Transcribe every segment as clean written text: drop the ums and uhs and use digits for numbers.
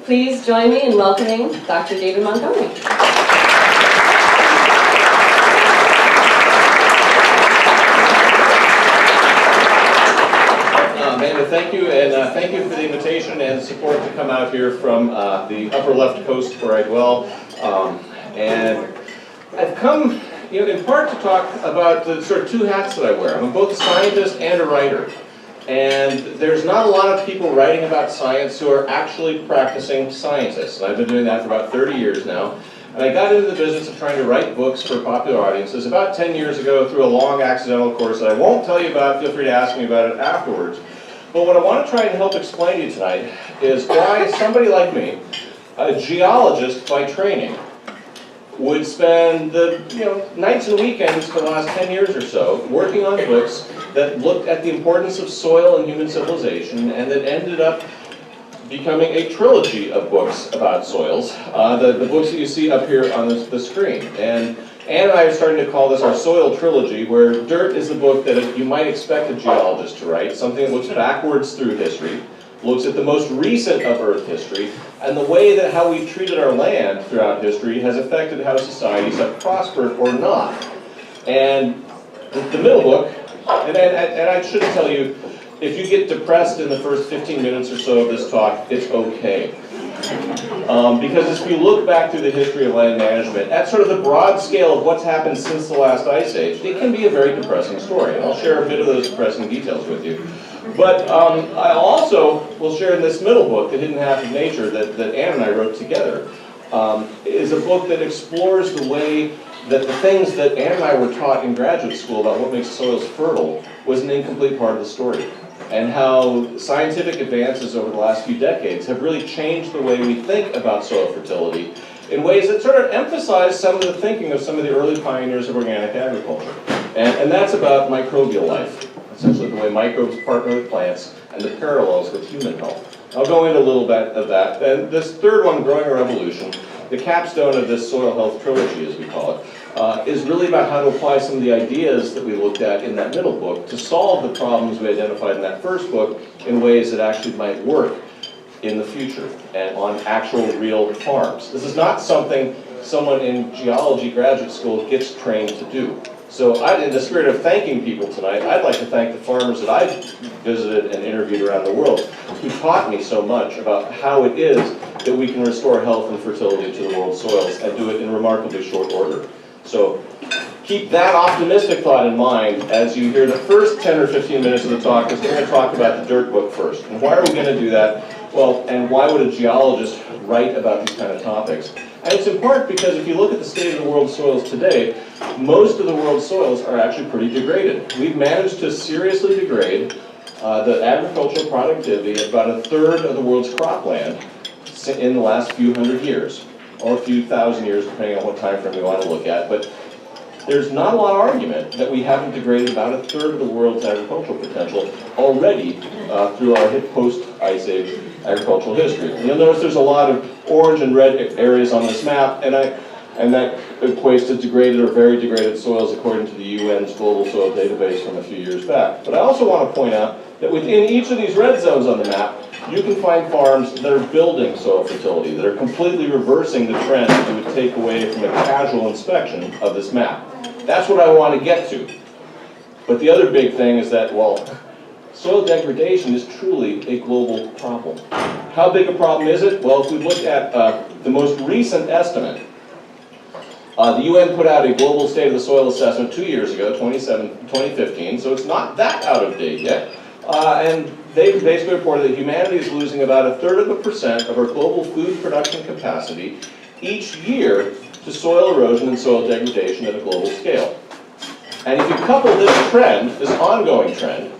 Please join me in welcoming Dr. David Montgomery. Amanda, thank you, and thank you for the invitation and support to come out here from the upper left coast where I dwell. And I've come, in part to talk about the sort of two hats that I wear. I'm both a scientist and a writer. And there's not a lot of people writing about science who are actually practicing scientists. And I've been doing that for about 30 years now. And I got into the business of trying to write books for popular audiences about 10 years ago through a long accidental course that I won't tell you about. Feel free to ask me about it afterwards. But what I want to try and help explain to you tonight is why somebody like me, a geologist by training, would spend the nights and weekends for the last 10 years or so working on books that looked at the importance of soil and human civilization, and that ended up becoming a trilogy of books about soils, the books that you see up here on the screen. And Ann and I are starting to call this our soil trilogy, where Dirt is the book that you might expect a geologist to write, something that looks backwards through history, looks at the most recent of Earth history, and the way that how we've treated our land throughout history has affected how societies have prospered or not. And the middle book, and I should tell you, if you get depressed in the first 15 minutes or so of this talk, it's okay. Because if you look back through the history of land management, at sort of the broad scale of what's happened since the last ice age, it can be a very depressing story. And I'll share a bit of those depressing details with you. But I also will share in this middle book, The Hidden Half of Nature, that Ann and I wrote together, is a book that explores the way that the things that Ann and I were taught in graduate school about what makes soils fertile was an incomplete part of the story. And how scientific advances over the last few decades have really changed the way we think about soil fertility in ways that sort of emphasize some of the thinking of some of the early pioneers of organic agriculture. And that's about microbial life, essentially the way microbes partner with plants and the parallels with human health. I'll go into a little bit of that. And this third one, Growing a Revolution, the capstone of this soil health trilogy, as we call it, is really about how to apply some of the ideas that we looked at in that middle book to solve the problems we identified in that first book in ways that actually might work in the future and on actual real farms. This is not something someone in geology graduate school gets trained to do. So in the spirit of thanking people tonight, I'd like to thank the farmers that I've visited and interviewed around the world who taught me so much about how it is that we can restore health and fertility to the world's soils and do it in remarkably short order. So keep that optimistic thought in mind as you hear the first 10 or 15 minutes of the talk, because we're going to talk about the Dirt book first. And why are we going to do that? Well, and why would a geologist write about these kind of topics? And it's important because if you look at the state of the world's soils today, most of the world's soils are actually pretty degraded. We've managed to seriously degrade the agricultural productivity of about a third of the world's cropland in the last few hundred years, or a few thousand years, depending on what time frame we want to look at. But there's not a lot of argument that we haven't degraded about a third of the world's agricultural potential already through our post-Ice Age agricultural history. And you'll notice there's a lot of orange and red areas on this map, and that equates to degraded or very degraded soils according to the UN's Global Soil Database from a few years back. But I also want to point out that within each of these red zones on the map, you can find farms that are building soil fertility, that are completely reversing the trend that you would take away from a casual inspection of this map. That's what I want to get to. But the other big thing is that, well, soil degradation is truly a global problem. How big a problem is it? Well, if we look at the most recent estimate, the UN put out a global state of the soil assessment 2 years ago, 2015, so it's not that out of date yet. And they basically reported that humanity is losing about 1/3% of our global food production capacity each year to soil erosion and soil degradation at a global scale. And if you couple this trend, this ongoing trend,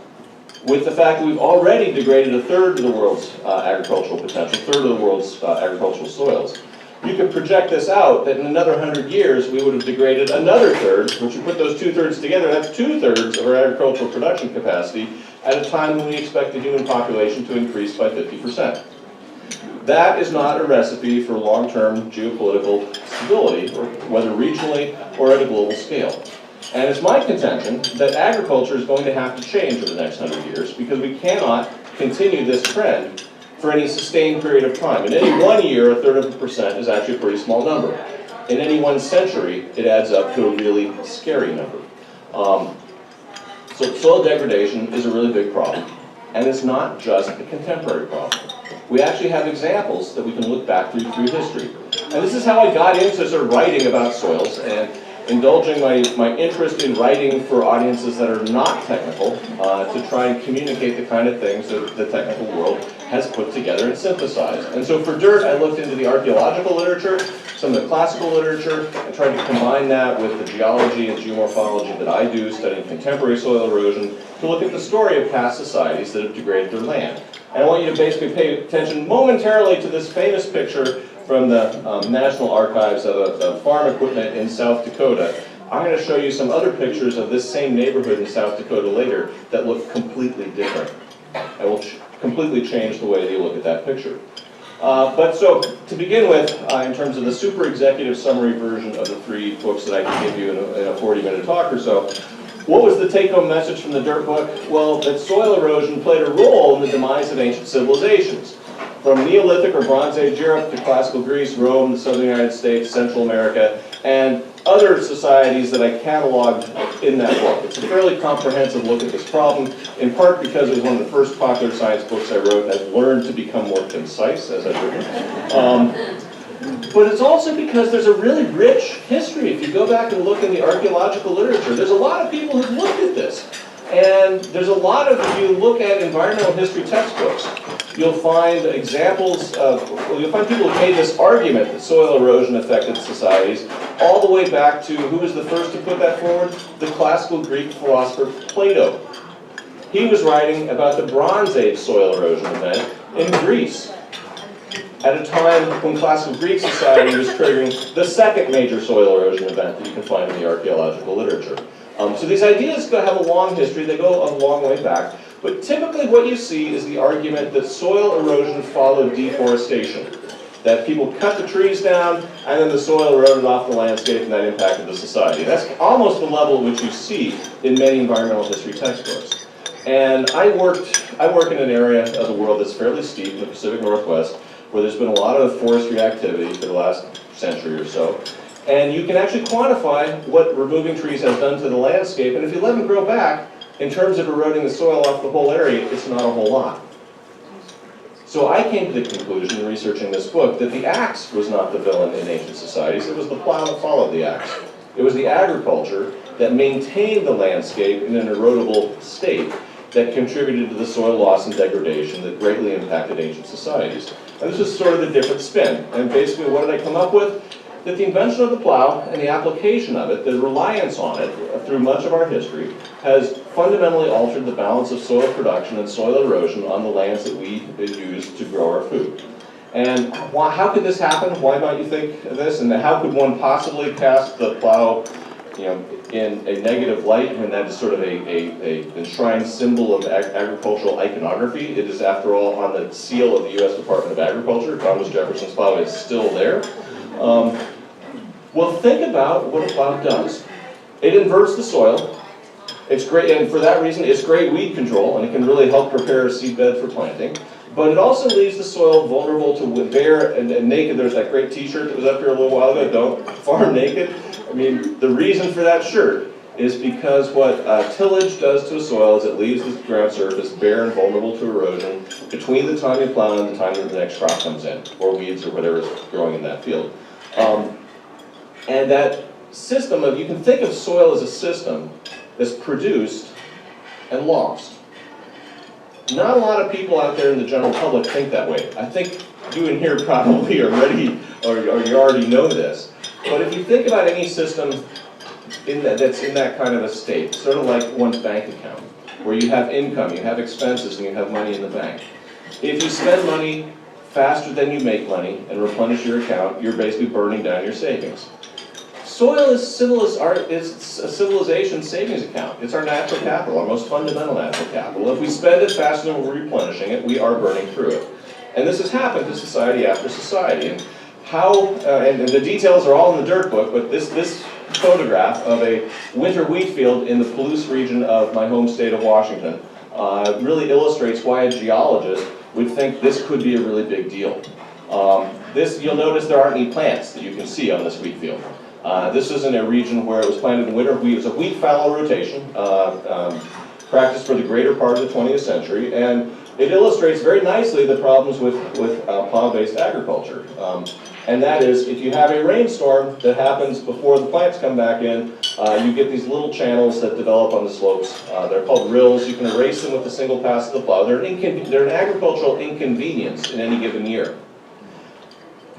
with the fact that we've already degraded 1/3 of the world's agricultural potential, 1/3 of the world's agricultural soils, you could project this out that in another 100 years we would have degraded another third, which you put those 2/3 together, that's 2/3 of our agricultural production capacity at a time when we expect the human population to increase by 50%. That is not a recipe for long-term geopolitical stability, or whether regionally or at a global scale. And it's my contention that agriculture is going to have to change over the next 100 years because we cannot continue this trend for any sustained period of time. In any 1 year, 1/3% is actually a pretty small number. In any 1 century, it adds up to a really scary number. So soil degradation is a really big problem, and it's not just a contemporary problem. We actually have examples that we can look back through history. And this is how I got into sort of writing about soils and indulging my interest in writing for audiences that are not technical to try and communicate the kind of things that the technical world has put together and synthesized. And so for dirt, I looked into the archaeological literature, some of the classical literature, and tried to combine that with the geology and geomorphology that I do, studying contemporary soil erosion, to look at the story of past societies that have degraded their land. And I want you to basically pay attention momentarily to this famous picture from the National Archives of farm equipment in South Dakota. I'm going to show you some other pictures of this same neighborhood in South Dakota later that look completely different. I will completely change the way that you look at that picture. But so, to begin with, in terms of the super executive summary version of the 3 books that I can give you in a 40-minute talk or so, what was the take-home message from the dirt book? Well, that soil erosion played a role in the demise of ancient civilizations. From Neolithic or Bronze Age Europe to classical Greece, Rome, the southern United States, Central America, and other societies that I cataloged in that book. It's a fairly comprehensive look at this problem, in part because it was one of the first popular science books I wrote, and I've learned to become more concise as I've written. But it's also because there's a really rich history. If you go back and look in the archaeological literature, there's a lot of people who've looked at this. And there's a lot of, if you look at environmental history textbooks, you'll find examples of, well, you'll find people who made this argument that soil erosion affected societies, all the way back to, who was the first to put that forward? The classical Greek philosopher Plato. He was writing about the Bronze Age soil erosion event in Greece, at a time when classical Greek society was triggering the second major soil erosion event that you can find in the archaeological literature. So these ideas have a long history, they go a long way back, but typically what you see is the argument that soil erosion followed deforestation. That people cut the trees down, and then the soil eroded off the landscape, and that impacted the society. That's almost the level at which you see in many environmental history textbooks. And I work in an area of the world that's fairly steep in the Pacific Northwest, where there's been a lot of forestry activity for the last century or so. And you can actually quantify what removing trees has done to the landscape, and if you let them grow back, in terms of eroding the soil off the whole area, it's not a whole lot. So I came to the conclusion in researching this book that the axe was not the villain in ancient societies, it was the plow that followed the axe. It was the agriculture that maintained the landscape in an erodible state that contributed to the soil loss and degradation that greatly impacted ancient societies. And this was sort of a different spin. And basically what did I come up with? That the invention of the plow and the application of it, the reliance on it through much of our history, has fundamentally altered the balance of soil production and soil erosion on the lands that we use to grow our food. And how could this happen? Why might you think of this? And how could one possibly cast the plow, in a negative light when that is sort of a enshrined symbol of agricultural iconography? It is, after all, on the seal of the U.S. Department of Agriculture. Thomas Jefferson's plow is still there. Well, think about what a plow does. It inverts the soil. It's great, and for that reason, it's great weed control, and it can really help prepare a seedbed for planting. But it also leaves the soil vulnerable to bare and naked. There's that great T-shirt that was up here a little while ago, "Don't farm naked." I mean, the reason for that shirt is because what tillage does to a soil is it leaves the ground surface bare and vulnerable to erosion between the time you plow and the time that the next crop comes in, or weeds or whatever is growing in that field. And that system of, you can think of soil as a system that's produced and lost. Not a lot of people out there in the general public think that way. I think you in here probably are ready, or you already know this. But if you think about any system that's in that kind of a state, sort of like one's bank account, where you have income, you have expenses, and you have money in the bank. If you spend money faster than you make money and replenish your account, you're basically burning down your savings. Soil is a civilization savings account. It's our natural capital, our most fundamental natural capital. If we spend it faster than we're replenishing it, we are burning through it. And this has happened to society after society. And and the details are all in the dirt book, but this photograph of a winter wheat field in the Palouse region of my home state of Washington really illustrates why a geologist would think this could be a really big deal. You'll notice there aren't any plants that you can see on this wheat field. This is in a region where it was planted in winter wheat. It was a wheat fallow rotation, practiced for the greater part of the 20th century, and it illustrates very nicely the problems with plow-based agriculture. And that is, if you have a rainstorm that happens before the plants come back in, you get these little channels that develop on the slopes. They're called rills. You can erase them with a single pass of the plow. They're an agricultural inconvenience in any given year.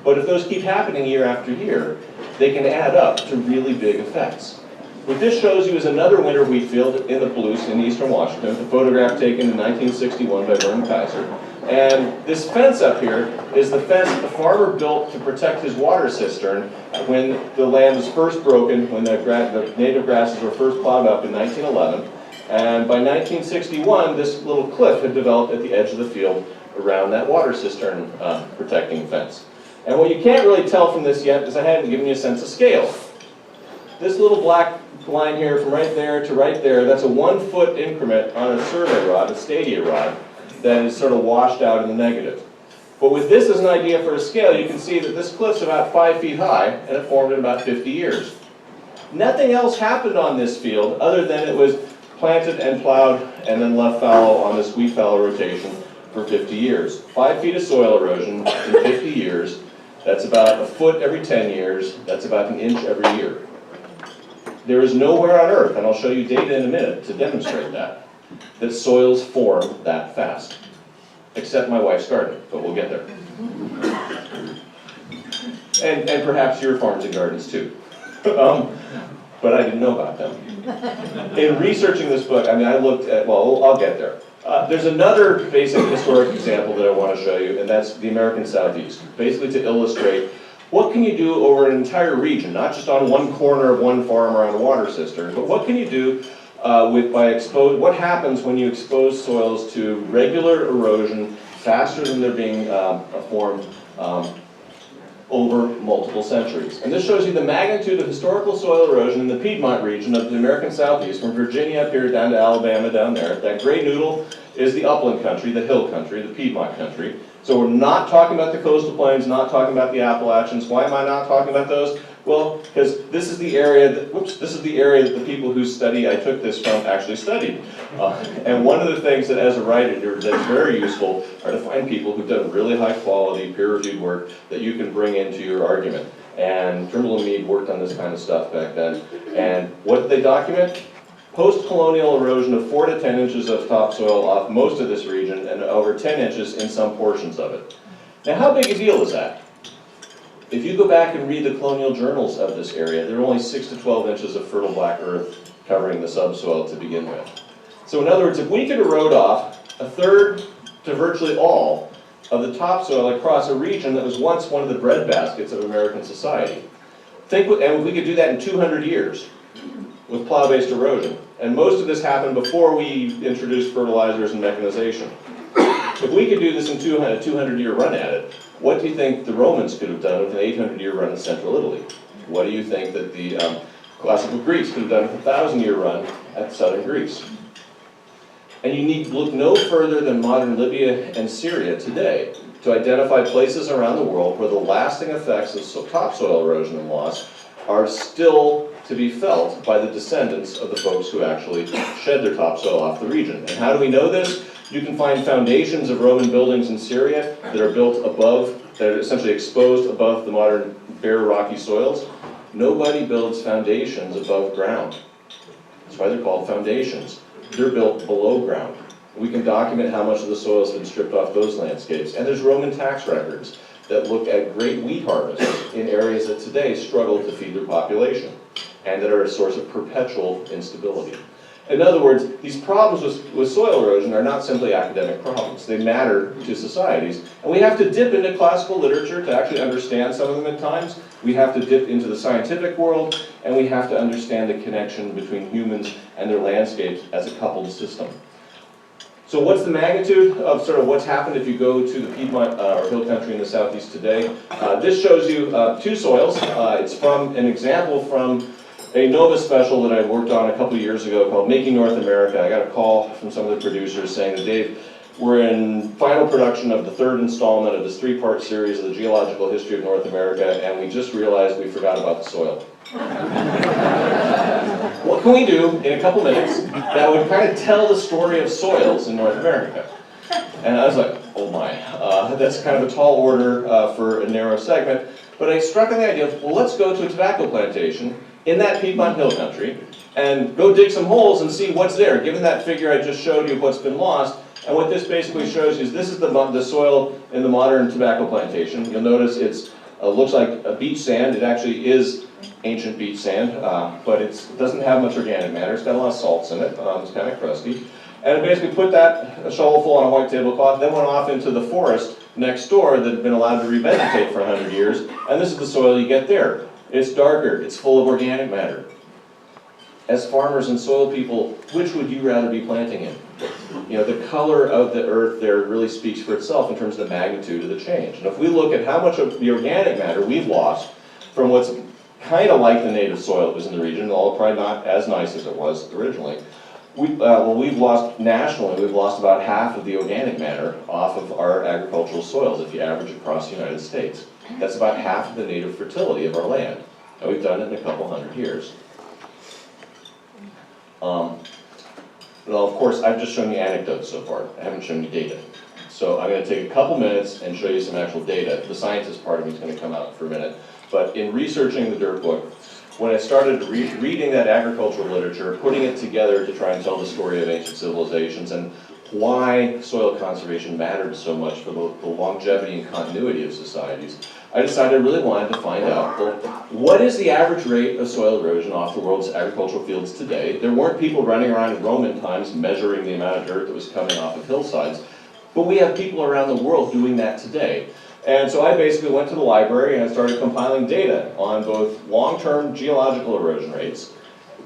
But if those keep happening year after year, they can add up to really big effects. What this shows you is another winter wheat field in the Palouse in eastern Washington, a photograph taken in 1961 by Vernon Kaiser. And this fence up here is the fence that the farmer built to protect his water cistern when the land was first broken, when the native grasses were first plowed up in 1911. And by 1961, this little cliff had developed at the edge of the field around that water cistern protecting fence. And what you can't really tell from this yet is I haven't given you a sense of scale. This little black line here from right there to right there, that's a 1 foot increment on a survey rod, a stadia rod, that is sort of washed out in the negative. But with this as an idea for a scale, you can see that this cliff's about 5 feet high, and it formed in about 50 years. Nothing else happened on this field other than it was planted and plowed and then left fallow on this wheat fallow rotation for 50 years. 5 feet of soil erosion in 50 years, that's about a foot every 10 years, that's about an inch every year. There is nowhere on Earth, and I'll show you data in a minute to demonstrate that soils form that fast. Except my wife's garden, but we'll get there. And perhaps your farms and gardens too. But I didn't know about them. In researching this book, I looked at, well, I'll get there. There's another basic historic example that I want to show you, and that's the American Southeast. Basically to illustrate what can you do over an entire region, not just on one corner of one farm around a water cistern, but what can you do what happens when you expose soils to regular erosion faster than they're being formed over multiple centuries. And this shows you the magnitude of historical soil erosion in the Piedmont region of the American Southeast, from Virginia up here down to Alabama down there. That gray noodle is the upland country, the hill country, the Piedmont country. So we're not talking about the coastal plains, not talking about the Appalachians. Why am I not talking about those? Well, because this is the area that, the people whose study I took this from actually studied. And one of the things that as a writer that's very useful are to find people who've done really high quality, peer-reviewed work that you can bring into your argument. And Trimble and Mead worked on this kind of stuff back then. And what did they document? Post-colonial erosion of 4 to 10 inches of topsoil off most of this region and over 10 inches in some portions of it. Now, how big a deal is that? If you go back and read the colonial journals of this area, there are only 6 to 12 inches of fertile black earth covering the subsoil to begin with. So in other words, if we could erode off a third to virtually all of the topsoil across a region that was once one of the breadbaskets of American society, and we could do that in 200 years with plow-based erosion. And most of this happened before we introduced fertilizers and mechanization. If we could do this in a 200-year run at it, what do you think the Romans could have done with an 800-year run in central Italy? What do you think that the classical Greeks could have done with a 1,000-year run at southern Greece? And you need to look no further than modern Libya and Syria today to identify places around the world where the lasting effects of topsoil erosion and loss are still to be felt by the descendants of the folks who actually shed their topsoil off the region. And how do we know this? You can find foundations of Roman buildings in Syria that are built above, that are essentially exposed above the modern bare rocky soils. Nobody builds foundations above ground. That's why they're called foundations. They're built below ground. We can document how much of the soil has been stripped off those landscapes. And there's Roman tax records that look at great wheat harvests in areas that today struggle to feed their population and that are a source of perpetual instability. In other words, these problems with soil erosion are not simply academic problems. They matter to societies. And we have to dip into classical literature to actually understand some of them at times. We have to dip into the scientific world, and we have to understand the connection between humans and their landscapes as a coupled system. So what's the magnitude of sort of what's happened if you go to the Piedmont or hill country in the southeast today? This shows you 2 soils. It's from an example from a NOVA special that I worked on a couple years ago called Making North America. I got a call from some of the producers saying that, Dave, We're in final production of the third installment of this three-part series of the geological history of North America, and we just realized we forgot about the soil. What can we do in a couple minutes that would kind of tell the story of soils in North America? And I was like, oh my, that's kind of a tall order for a narrow segment. But I struck on the idea of, well, let's go to a tobacco plantation in that Piedmont Hill Country and go dig some holes and see what's there, given that figure I just showed you of what's been lost. And what this basically shows you is this is the soil in the modern tobacco plantation. You'll notice it looks like a beach sand. It actually is ancient beach sand, but it doesn't have much organic matter. It's got a lot of salts in it. It's kind of crusty. And I basically put that shovelful on a white tablecloth, then went off into the forest next door that had been allowed to revegetate for 100 years. And this is the soil you get there. It's darker. It's full of organic matter. As farmers and soil people, which would you rather be planting in? You know, the color of the earth there really speaks for itself in terms of the magnitude of the change. And if we look at how much of the organic matter we've lost from what's kind of like the native soil that was in the region, although probably not as nice as it was originally, we've lost nationally, we've lost about half of the organic matter off of our agricultural soils if you average across the United States. That's about half of the native fertility of our land. And we've done it in a couple hundred years. Well, of course, I've just shown you anecdotes so far. I haven't shown you data. So I'm going to take a couple minutes and show you some actual data. The scientist part of me is going to come out for a minute. But in researching the dirt book, when I started reading that agricultural literature, putting it together to try and tell the story of ancient civilizations and why soil conservation mattered so much for the longevity and continuity of societies, I decided I really wanted to find out, well, what is the average rate of soil erosion off the world's agricultural fields today? There weren't people running around in Roman times measuring the amount of dirt that was coming off of hillsides, but we have people around the world doing that today. And so I basically went to the library and I started compiling data on both long-term geological erosion rates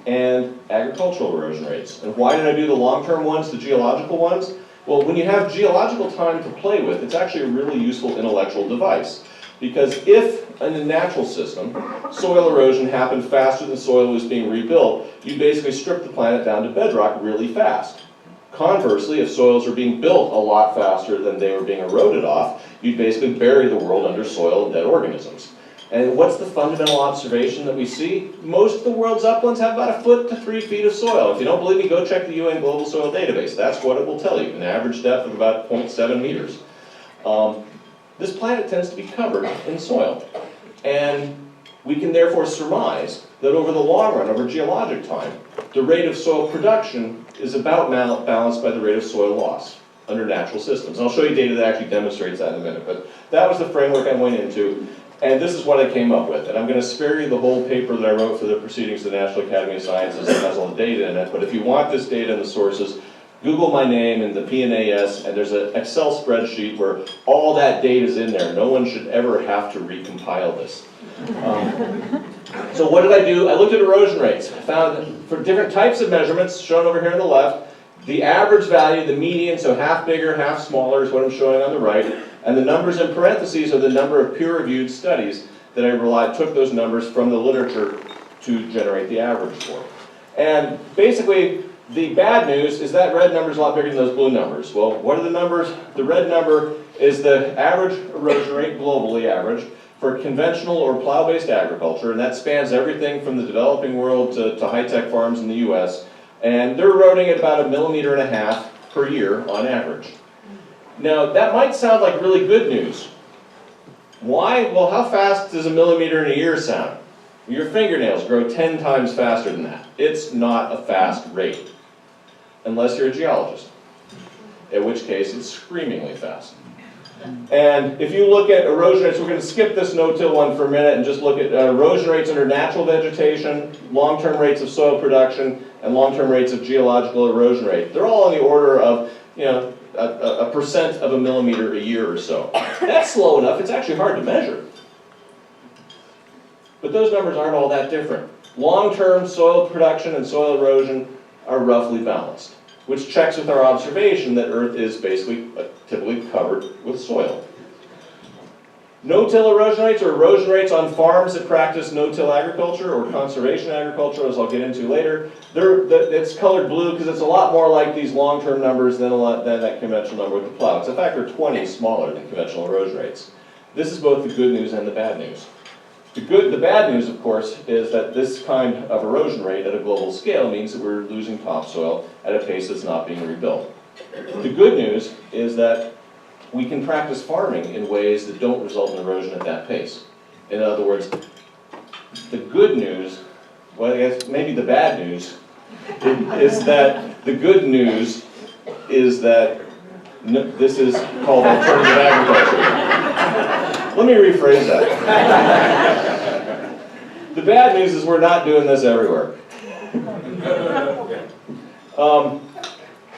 and agricultural erosion rates. And why did I do the long-term ones, the geological ones? Well, when you have geological time to play with, it's actually a really useful intellectual device. Because if in a natural system, soil erosion happened faster than soil was being rebuilt, you basically strip the planet down to bedrock really fast. Conversely, if soils are being built a lot faster than they were being eroded off, you'd basically bury the world under soil and dead organisms. And what's the fundamental observation that we see? Most of the world's uplands have about 1 foot to 3 feet of soil. If you don't believe me, go check the UN Global Soil Database. That's what it will tell you, an average depth of about 0.7 meters. This planet tends to be covered in soil. And we can therefore surmise that over the long run, over geologic time, the rate of soil production is about balanced by the rate of soil loss under natural systems. And I'll show you data that actually demonstrates that in a minute, but that was the framework I went into, and this is what I came up with. And I'm going to spare you the whole paper that I wrote for the Proceedings of the National Academy of Sciences that has all the data in it, but if you want this data and the sources, Google my name and the PNAS, and there's an Excel spreadsheet where all that data is in there. No one should ever have to recompile this. So what did I do? I looked at erosion rates. I found for different types of measurements, shown over here on the left, the average value, the median, so half bigger, half smaller is what I'm showing on the right, and the numbers in parentheses are the number of peer-reviewed studies that I took those numbers from the literature to generate the average for. And basically, the bad news is that red number is a lot bigger than those blue numbers. Well, what are the numbers? The red number is the average erosion rate, globally average, for conventional or plow-based agriculture, and that spans everything from the developing world to high-tech farms in the US, and they're eroding at about 1.5 millimeters per year on average. Now, that might sound like really good news. Why? Well, how fast does 1 millimeter in a year sound? Your fingernails grow 10 times faster than that. It's not a fast rate, unless you're a geologist, in which case it's screamingly fast. And if you look at erosion rates, we're going to skip this no-till one for a minute and just look at erosion rates under natural vegetation, long-term rates of soil production, and long-term rates of geological erosion rate. They're all in the order of, you know, a percent of 1 millimeter a year or so. That's slow enough. It's actually hard to measure. But those numbers aren't all that different. Long-term soil production and soil erosion are roughly balanced, which checks with our observation that Earth is basically typically covered with soil. No-till erosion rates, or erosion rates on farms that practice no-till agriculture or conservation agriculture, as I'll get into later. It's colored blue because it's a lot more like these long-term numbers than that conventional number with the plow. It's a factor of 20 smaller than conventional erosion rates. This is both the good news and the bad news. The bad news, of course, is that this kind of erosion rate at a global scale means that we're losing topsoil at a pace that's not being rebuilt. The good news is that we can practice farming in ways that don't result in erosion at that pace. In other words, the good news, well, I guess maybe the bad news, is that the good news is that this is called alternative agriculture. Let me rephrase that. The bad news is we're not doing this everywhere.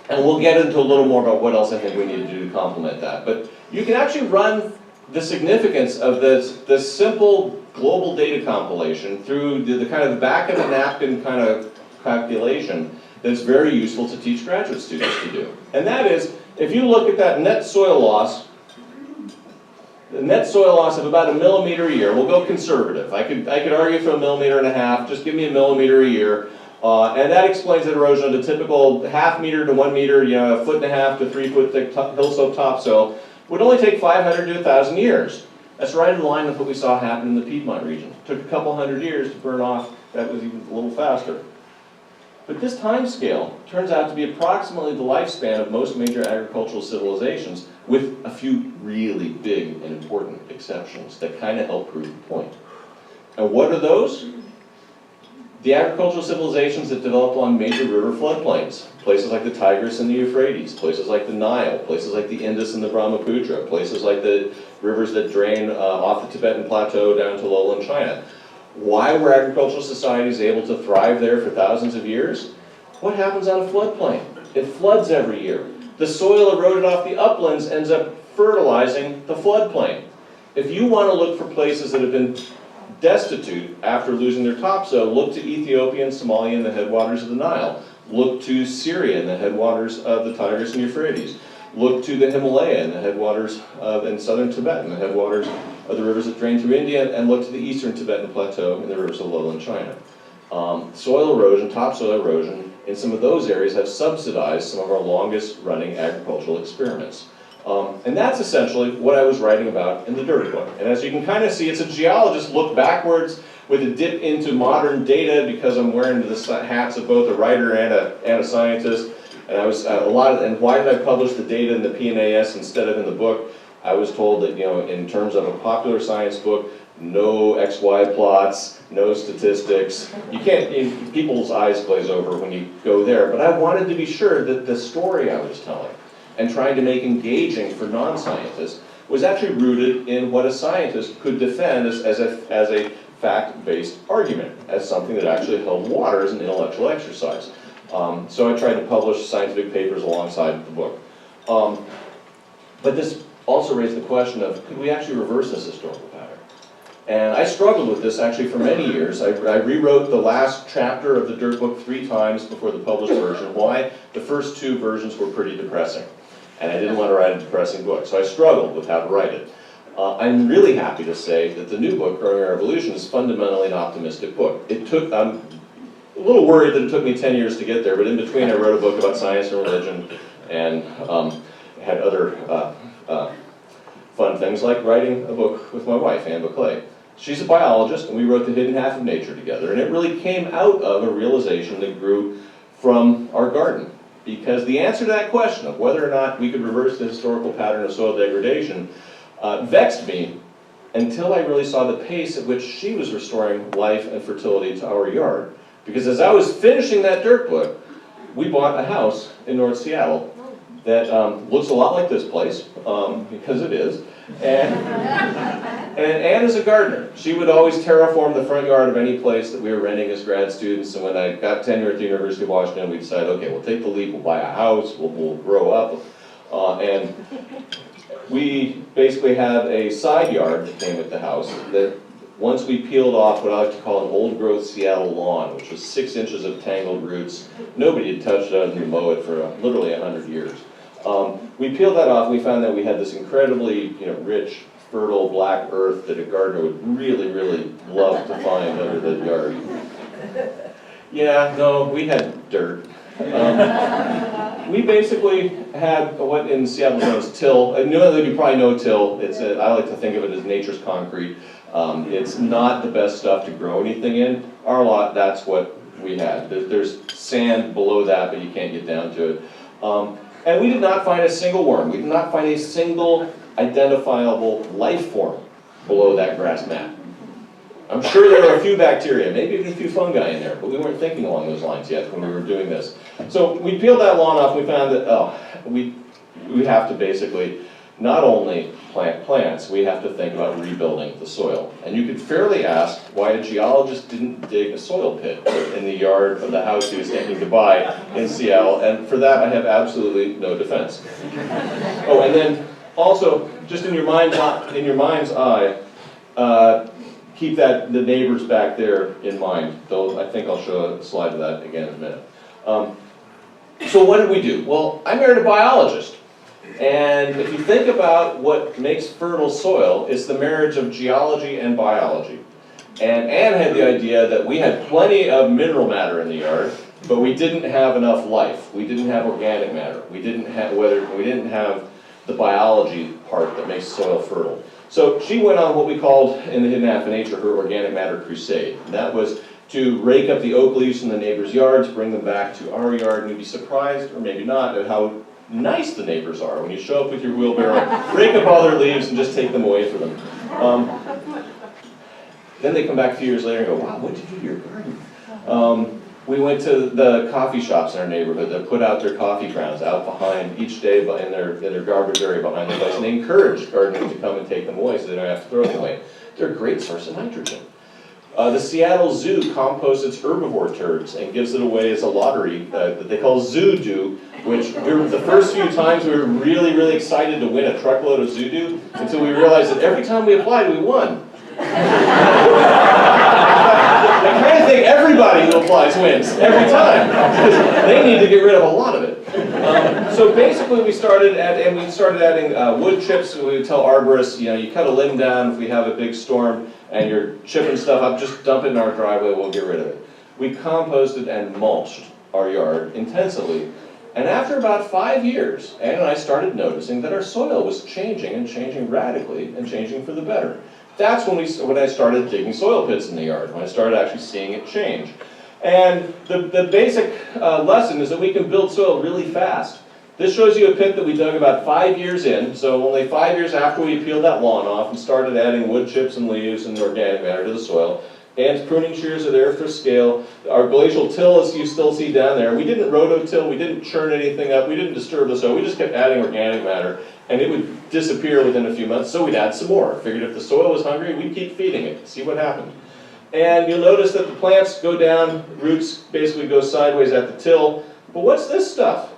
And we'll get into a little more about what else I think we need to do to complement that. But you can actually run the significance of this simple global data compilation through the kind of back of the napkin kind of calculation that's very useful to teach graduate students to do. And that is, if you look at that net soil loss, the net soil loss of about 1 millimeter a year, we'll go conservative. I could argue for 1.5 millimeters, just give me 1 millimeter a year. And that explains the erosion of the typical 0.5 meter to 1 meter, 1.5 foot to 3 foot thick hillslope topsoil would only take 500 to 1,000 years. That's right in line with what we saw happen in the Piedmont region. It took a couple hundred years to burn off. That was even a little faster. But this time scale turns out to be approximately the lifespan of most major agricultural civilizations, with a few really big and important exceptions that kind of help prove the point. And what are those? The agricultural civilizations that developed along major river floodplains, places like the Tigris and the Euphrates, places like the Nile, places like the Indus and the Brahmaputra, places like the rivers that drain off the Tibetan Plateau down to lowland China. Why were agricultural societies able to thrive there for thousands of years? What happens on a floodplain? It floods every year. The soil eroded off the uplands ends up fertilizing the floodplain. If you want to look for places that have been destitute after losing their topsoil, look to Ethiopia and Somalia in the headwaters of the Nile. Look to Syria in the headwaters of the Tigris and Euphrates. Look to the Himalaya in the headwaters in southern Tibet, in the headwaters of the rivers that drain through India, and look to the eastern Tibetan Plateau in the rivers of lowland China. Soil erosion, topsoil erosion, in some of those areas have subsidized some of our longest running agricultural experiments. And that's essentially what I was writing about in the dirt book. And as you can kind of see, it's a geologist look backwards with a dip into modern data, because I'm wearing the hats of both a writer and a scientist. And I was and why did I publish the data in the PNAS instead of in the book? I was told that, in terms of a popular science book, no XY plots, no statistics. You can't, people's eyes glaze over when you go there. But I wanted to be sure that the story I was telling and trying to make engaging for non-scientists was actually rooted in what a scientist could defend as a fact-based argument, as something that actually held water as an intellectual exercise. So I tried to publish scientific papers alongside the book. But this also raised the question of, could we actually reverse this historical pattern? And I struggled with this actually for many years. I rewrote the last chapter of the dirt book 3 times before the published version. Why? The first 2 versions were pretty depressing, and I didn't want to write a depressing book, so I struggled with how to write it. I'm really happy to say that the new book, Growing Our Evolution, is fundamentally an optimistic book. I'm a little worried that it took me 10 years to get there, but in between I wrote a book about science and religion, and had other fun things like writing a book with my wife, Anne Buckley. She's a biologist, and we wrote The Hidden Half of Nature together, and it really came out of a realization that grew from our garden. Because the answer to that question of whether or not we could reverse the historical pattern of soil degradation vexed me until I really saw the pace at which she was restoring life and fertility to our yard. Because as I was finishing that dirt book, we bought a house in North Seattle that looks a lot like this place, because it is. And Anne is a gardener. She would always terraform the front yard of any place that we were renting as grad students. And when I got tenure at the University of Washington, we decided, okay, we'll take the leap, we'll buy a house, we'll grow up. And we basically had a side yard that came with the house that once we peeled off what I like to call an old-growth Seattle lawn, which was 6 inches of tangled roots. Nobody had touched it other than mow it for literally 100 years. We peeled that off, and we found that we had this incredibly rich, fertile black earth that a gardener would really, really love to find under the yard. Yeah, no, we had dirt. We basically had what in Seattle is known as till. I know that you probably know till. I like to think of it as nature's concrete. It's not the best stuff to grow anything in. Our lot, that's what we had. There's sand below that, but you can't get down to it. And we did not find a single worm. We did not find a single identifiable life form below that grass mat. I'm sure there are a few bacteria, maybe even a few fungi in there, but we weren't thinking along those lines yet when we were doing this. So we peeled that lawn off and we found that, we have to basically not only plant plants, we have to think about rebuilding the soil. And you could fairly ask why a geologist didn't dig a soil pit in the yard of the house he was thinking to buy in Seattle, and for that I have absolutely no defense. Oh, and then also, just in your mind's eye, keep the neighbors back there in mind, though I think I'll show a slide of that again in a minute. So what did we do? Well, I married a biologist. And if you think about what makes fertile soil, it's the marriage of geology and biology. And Anne had the idea that we had plenty of mineral matter in the yard, but we didn't have enough life. We didn't have organic matter. We didn't have the biology part that makes soil fertile. So she went on what we called in the Hidden Half of Nature her organic matter crusade. And that was to rake up the oak leaves from the neighbors' yards, bring them back to our yard, and you'd be surprised, or maybe not, at how nice the neighbors are when you show up with your wheelbarrow, rake up all their leaves and just take them away from them. Then they come back a few years later and go, wow, what did you do to your garden? We went to the coffee shops in our neighborhood that put out their coffee grounds out behind each day in their garbage area behind the place, and they encouraged gardeners to come and take them away so they don't have to throw them away. They're a great source of nitrogen. The Seattle Zoo composts its herbivore turds and gives it away as a lottery that they call Zoo Doo, which the first few times we were really, really excited to win a truckload of Zoo Doo until we realized that every time we applied, we won. I kind of think everybody who applies wins every time, because they need to get rid of a lot of it. So basically we started adding wood chips. We would tell arborists, you cut a limb down if we have a big storm and you're chipping stuff up, just dump it in our driveway, we'll get rid of it. We composted and mulched our yard intensively. And after about 5 years, Ann and I started noticing that our soil was changing and changing radically and changing for the better. That's when I started digging soil pits in the yard, when I started actually seeing it change. And the basic lesson is that we can build soil really fast. This shows you a pit that we dug about 5 years in, so only 5 years after we peeled that lawn off and started adding wood chips and leaves and organic matter to the soil. Ann's pruning shears are there for scale. Our glacial till, as you still see down there, we didn't rototill, we didn't churn anything up, we didn't disturb the soil, we just kept adding organic matter, and it would disappear within a few months, so we'd add some more. Figured if the soil was hungry, we'd keep feeding it, see what happened. And you'll notice that the plants go down, roots basically go sideways at the till, but what's this stuff?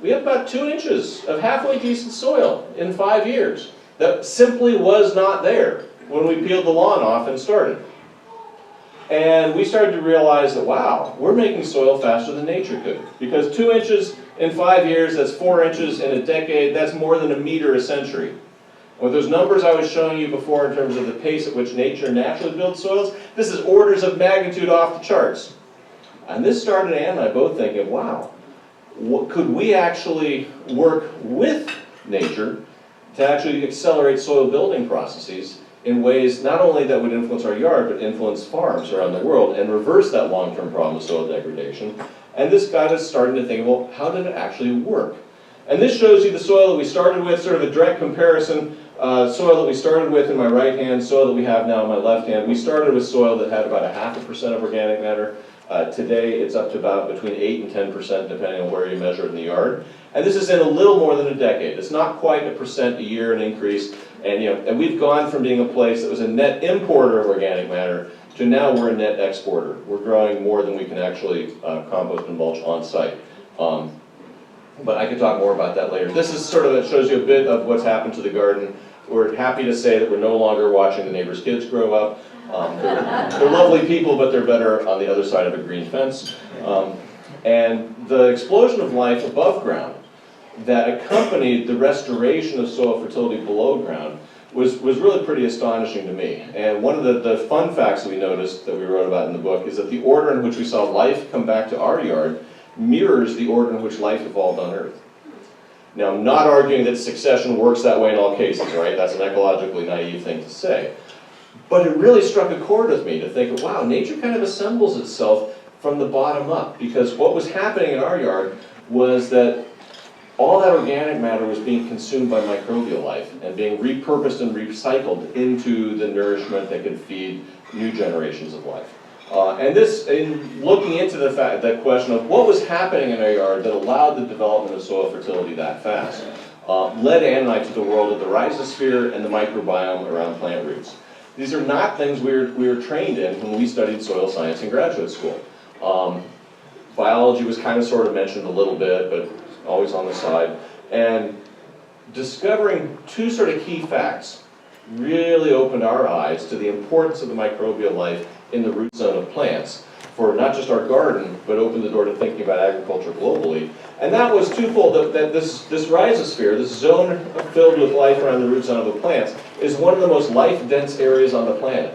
We have about 2 inches of halfway decent soil in 5 years that simply was not there when we peeled the lawn off and started. And we started to realize that, wow, we're making soil faster than nature could. Because 2 inches in 5 years, that's 4 inches in a decade, that's more than a meter a century. And with those numbers I was showing you before in terms of the pace at which nature naturally builds soils, this is orders of magnitude off the charts. And this started Ann and I both thinking, wow, could we actually work with nature to actually accelerate soil building processes in ways not only that would influence our yard, but influence farms around the world and reverse that long-term problem of soil degradation. And this got us starting to think, well, how did it actually work? And this shows you the soil that we started with, sort of a direct comparison. Soil that we started with in my right hand, soil that we have now in my left hand. We started with soil that had about 0.5% of organic matter. Today it's up to about between 8 and 10% depending on where you measure it in the yard. And this is in a little more than a decade. It's not quite 1% a year an increase. And we've gone from being a place that was a net importer of organic matter to now we're a net exporter. We're growing more than we can actually compost and mulch on site. But I could talk more about that later. This is sort of, it shows you a bit of what's happened to the garden. We're happy to say that we're no longer watching the neighbors' kids grow up. They're lovely people, but they're better on the other side of a green fence. And the explosion of life above ground that accompanied the restoration of soil fertility below ground was really pretty astonishing to me. And one of the fun facts that we noticed that we wrote about in the book is that the order in which we saw life come back to our yard mirrors the order in which life evolved on Earth. Now, I'm not arguing that succession works that way in all cases, right? That's an ecologically naive thing to say. But it really struck a chord with me to think, wow, nature kind of assembles itself from the bottom up, because what was happening in our yard was that all that organic matter was being consumed by microbial life and being repurposed and recycled into the nourishment that could feed new generations of life. And this, in looking into that question of what was happening in our yard that allowed the development of soil fertility that fast, led Ann and I to the world of the rhizosphere and the microbiome around plant roots. These are not things we were trained in when we studied soil science in graduate school. Biology was kind of sort of mentioned a little bit, but always on the side. And discovering two sort of key facts really opened our eyes to the importance of the microbial life in the root zone of plants for not just our garden, but opened the door to thinking about agriculture globally. And that was twofold, that this rhizosphere, this zone filled with life around the root zone of the plants, is one of the most life-dense areas on the planet.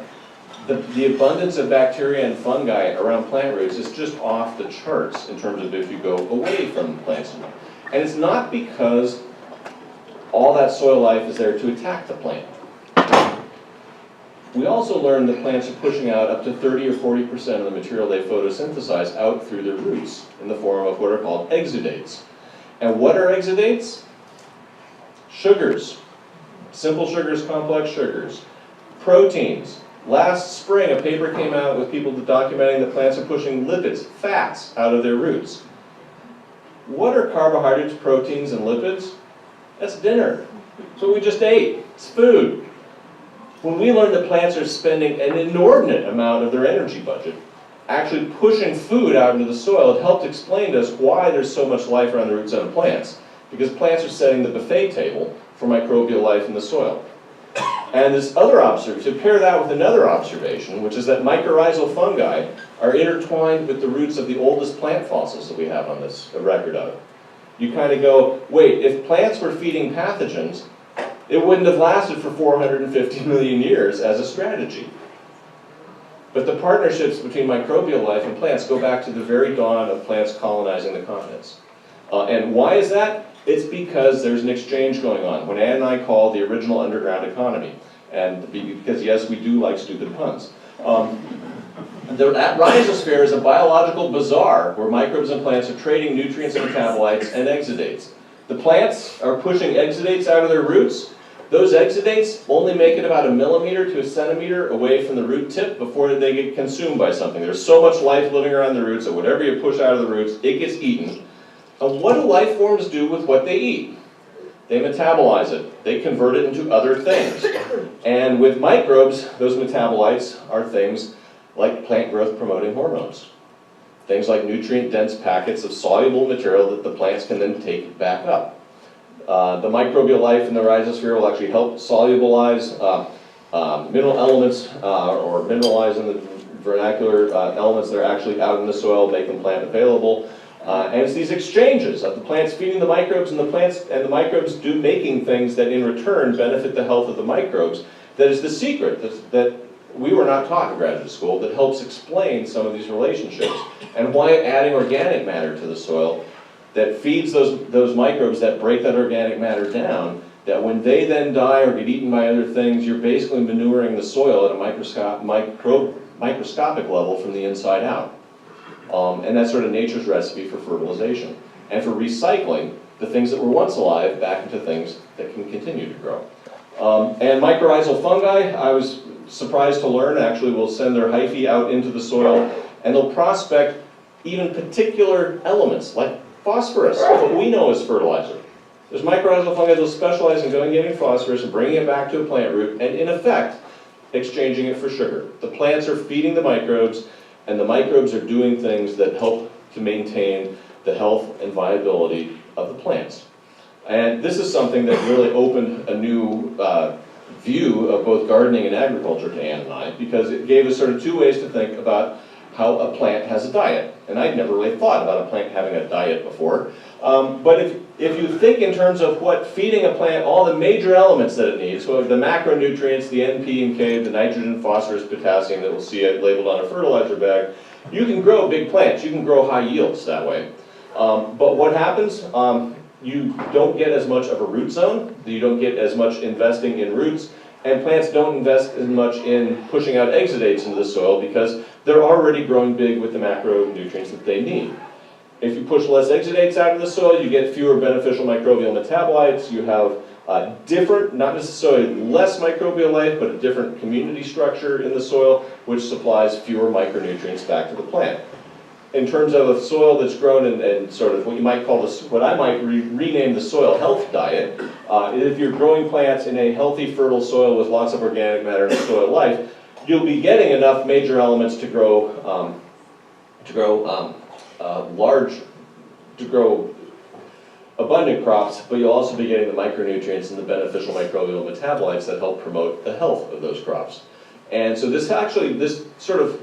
The abundance of bacteria and fungi around plant roots is just off the charts in terms of if you go away from plants. And it's not because all that soil life is there to attack the plant. We also learned that plants are pushing out up to 30 or 40% of the material they photosynthesize out through their roots in the form of what are called exudates. And what are exudates? Sugars. Simple sugars, complex sugars. Proteins. Last spring, a paper came out with people documenting that plants are pushing lipids, fats, out of their roots. What are carbohydrates, proteins, and lipids? That's dinner. It's what we just ate. It's food. When we learned that plants are spending an inordinate amount of their energy budget actually pushing food out into the soil, it helped explain to us why there's so much life around the root zone of plants. Because plants are setting the buffet table for microbial life in the soil. And this other observation, to pair that with another observation, which is that mycorrhizal fungi are intertwined with the roots of the oldest plant fossils that we have on this record of. You kind of go, wait, if plants were feeding pathogens, it wouldn't have lasted for 450 million years as a strategy. But the partnerships between microbial life and plants go back to the very dawn of plants colonizing the continents. And why is that? It's because there's an exchange going on. When Ann and I call the original underground economy, and because yes, we do like stupid puns. That rhizosphere is a biological bazaar where microbes and plants are trading nutrients and metabolites and exudates. The plants are pushing exudates out of their roots. Those exudates only make it about 1 millimeter to 1 centimeter away from the root tip before they get consumed by something. There's so much life living around the roots that whatever you push out of the roots, it gets eaten. And what do life forms do with what they eat? They metabolize it. They convert it into other things. And with microbes, those metabolites are things like plant growth promoting hormones. Things like nutrient-dense packets of soluble material that the plants can then take back up. The microbial life in the rhizosphere will actually help solubilize mineral elements, or mineralize in the vernacular elements that are actually out in the soil, make them plant available. And it's these exchanges of the plants feeding the microbes and the microbes making things that in return benefit the health of the microbes that is the secret that we were not taught in graduate school that helps explain some of these relationships and why adding organic matter to the soil that feeds those microbes that break that organic matter down, that when they then die or get eaten by other things, you're basically manuring the soil at a microscopic level from the inside out. And that's sort of nature's recipe for fertilization and for recycling the things that were once alive back into things that can continue to grow. And mycorrhizal fungi, I was surprised to learn, actually will send their hyphae out into the soil and they'll prospect even particular elements like phosphorus, what we know as fertilizer. There's mycorrhizal fungi that will specialize in going and getting phosphorus and bringing it back to a plant root and in effect exchanging it for sugar. The plants are feeding the microbes and the microbes are doing things that help to maintain the health and viability of the plants. And this is something that really opened a new view of both gardening and agriculture to Ann and I, because it gave us sort of two ways to think about how a plant has a diet. And I'd never really thought about a plant having a diet before. But if you think in terms of what feeding a plant, all the major elements that it needs, so the macronutrients, the N, P, and K, the nitrogen, phosphorus, potassium that we'll see labeled on a fertilizer bag, you can grow big plants, you can grow high yields that way. But what happens? You don't get as much of a root zone, you don't get as much investing in roots, and plants don't invest as much in pushing out exudates into the soil because they're already growing big with the macronutrients that they need. If you push less exudates out of the soil, you get fewer beneficial microbial metabolites, you have different, not necessarily less microbial life, but a different community structure in the soil, which supplies fewer micronutrients back to the plant. In terms of a soil that's grown in sort of what you might call this, what I might rename the soil health diet, if you're growing plants in a healthy, fertile soil with lots of organic matter and soil life, you'll be getting enough major elements to grow abundant crops, but you'll also be getting the micronutrients and the beneficial microbial metabolites that help promote the health of those crops. And so this sort of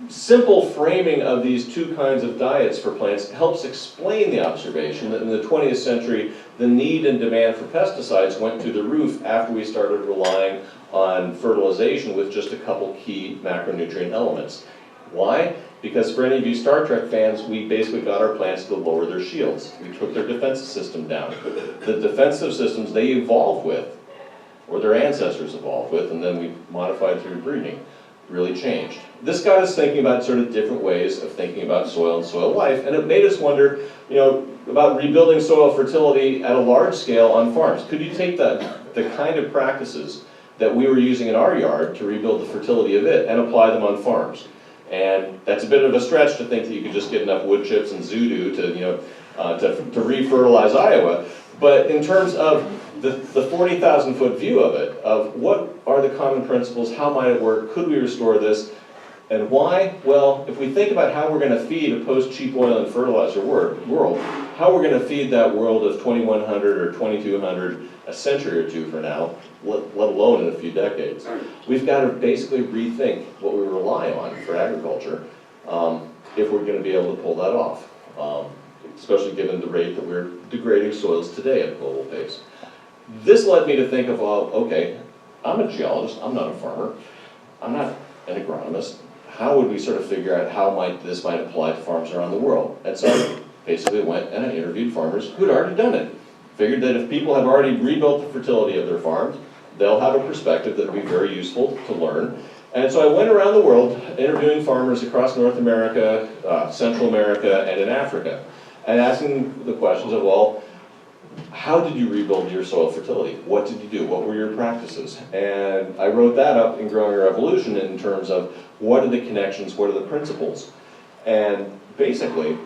simple framing of these two kinds of diets for plants helps explain the observation that in the 20th century, the need and demand for pesticides went through the roof after we started relying on fertilization with just a couple key macronutrient elements. Why? Because for any of you Star Trek fans, we basically got our plants to lower their shields. We took their defensive system down. The defensive systems they evolved with, or their ancestors evolved with, and then we modified through breeding, really changed. This got us thinking about sort of different ways of thinking about soil and soil life, and it made us wonder, about rebuilding soil fertility at a large scale on farms. Could you take the kind of practices that we were using in our yard to rebuild the fertility of it and apply them on farms? And that's a bit of a stretch to think that you could just get enough wood chips and Zoodoo to re-fertilize Iowa. But in terms of the 40,000 foot view of it, of what are the common principles, how might it work, could we restore this, and why? Well, if we think about how we're going to feed a post-cheap oil and fertilizer world, how we're going to feed that world of 2100 or 2200 a century or two from now, let alone in a few decades, we've got to basically rethink what we rely on for agriculture if we're going to be able to pull that off, especially given the rate that we're degrading soils today at a global pace. This led me to think of, okay, I'm a geologist, I'm not a farmer, I'm not an agronomist. How would we sort of figure out how this might apply to farms around the world? And so I basically went and I interviewed farmers who'd already done it. Figured that if people have already rebuilt the fertility of their farms, they'll have a perspective that would be very useful to learn. And so I went around the world interviewing farmers across North America, Central America, and in Africa, and asking the questions of, well, how did you rebuild your soil fertility? What did you do? What were your practices? And I wrote that up in Growing Revolution in terms of what are the connections, what are the principles? And basically,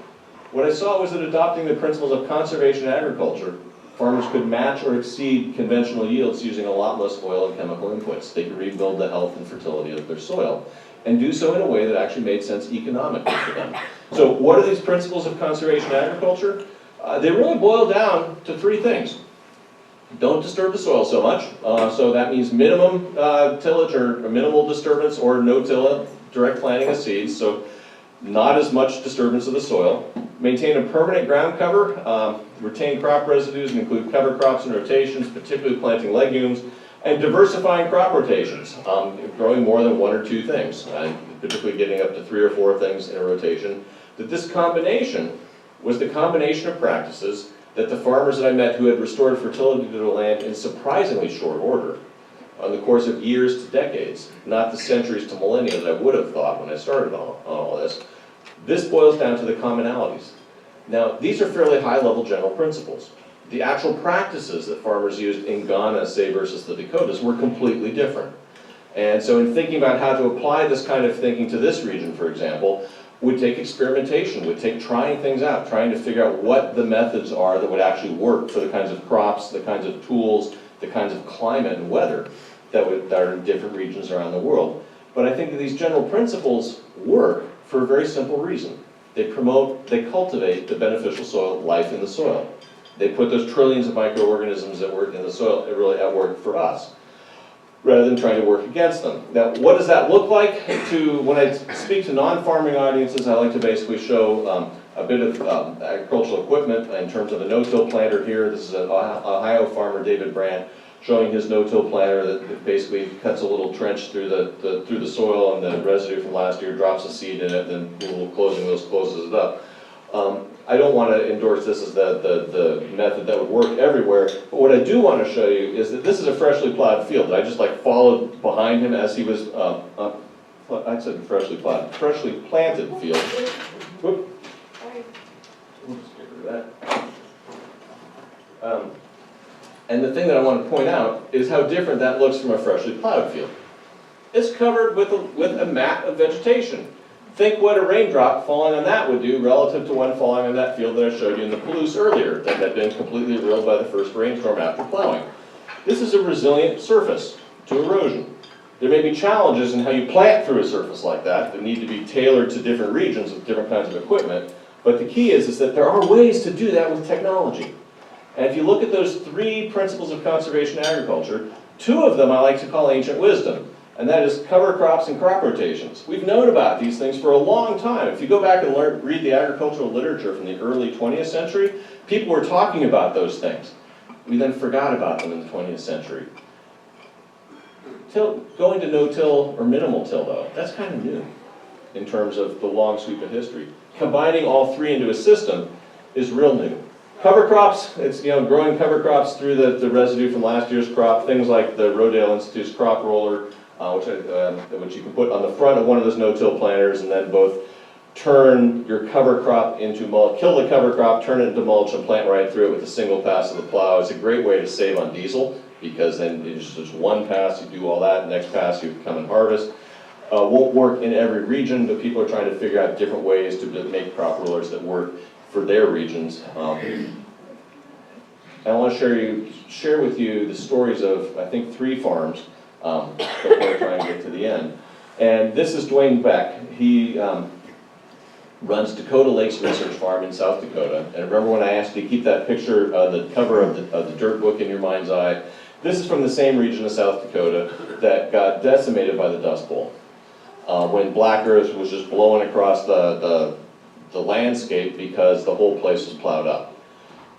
what I saw was that adopting the principles of conservation agriculture, farmers could match or exceed conventional yields using a lot less oil and chemical inputs. They could rebuild the health and fertility of their soil and do so in a way that actually made sense economically for them. So what are these principles of conservation agriculture? They really boil down to three things. Don't disturb the soil so much. So that means minimum tillage or minimal disturbance or no-till, direct planting of seeds. So not as much disturbance of the soil. Maintain a permanent ground cover. Retain crop residues and include cover crops and rotations, particularly planting legumes. And diversifying crop rotations, growing more than one or two things, and particularly getting up to 3 or 4 things in a rotation. That this combination was the combination of practices that the farmers that I met who had restored fertility to the land in surprisingly short order, on the course of years to decades, not the centuries to millennia that I would have thought when I started on all this. This boils down to the commonalities. Now, these are fairly high-level general principles. The actual practices that farmers used in Ghana, say, versus the Dakotas were completely different. And so in thinking about how to apply this kind of thinking to this region, for example, would take experimentation, would take trying things out, trying to figure out what the methods are that would actually work for the kinds of crops, the kinds of tools, the kinds of climate and weather that are in different regions around the world. But I think that these general principles work for a very simple reason. They cultivate the beneficial soil life in the soil. They put those trillions of microorganisms that work in the soil really at work for us. rather than trying to work against them. Now, what does that look like? When I speak to non-farming audiences, I like to basically show a bit of agricultural equipment in terms of a no-till planter here. This is an Ohio farmer, David Brand, showing his no-till planter that basically cuts a little trench through the soil and the residue from last year, drops a seed in it, then the little closing wheels closes it up. I don't want to endorse this as the method that would work everywhere, but what I do want to show you is that this is a freshly plowed field that I just followed behind him as he was, I said freshly plowed, freshly planted field. Whoop. Oops, get rid of that. And the thing that I want to point out is how different that looks from a freshly plowed field. It's covered with a mat of vegetation. Think what a raindrop falling on that would do relative to one falling on that field that I showed you in the Palouse earlier that had been completely drilled by the first rainstorm after plowing. This is a resilient surface to erosion. There may be challenges in how you plant through a surface like that need to be tailored to different regions with different kinds of equipment, but the key is that there are ways to do that with technology. And if you look at those 3 principles of conservation agriculture, 2 of them I like to call ancient wisdom. And that is cover crops and crop rotations. We've known about these things for a long time. If you go back and read the agricultural literature from the early 20th century, people were talking about those things. We then forgot about them in the 20th century. Going to no-till or minimal till, though, that's kind of new in terms of the long sweep of history. Combining all 3 into a system is real new. Cover crops, it's growing cover crops through the residue from last year's crop, things like the Rodale Institute's crop roller, which you can put on the front of one of those no-till planters and then both turn your cover crop into mulch, kill the cover crop, turn it into mulch and plant right through it with a single pass of the plow. It's a great way to save on diesel because then it's just one pass, you do all that, next pass you come and harvest. Won't work in every region, but people are trying to figure out different ways to make crop rollers that work for their regions. I want to share with you the stories of, I think, 3 farms before I try and get to the end. And this is Dwayne Beck. He runs Dakota Lakes Research Farm in South Dakota. And remember when I asked you to keep that picture, the cover of the dirt book in your mind's eye? This is from the same region of South Dakota that got decimated by the Dust Bowl. When Black Earth was just blowing across the landscape because the whole place was plowed up.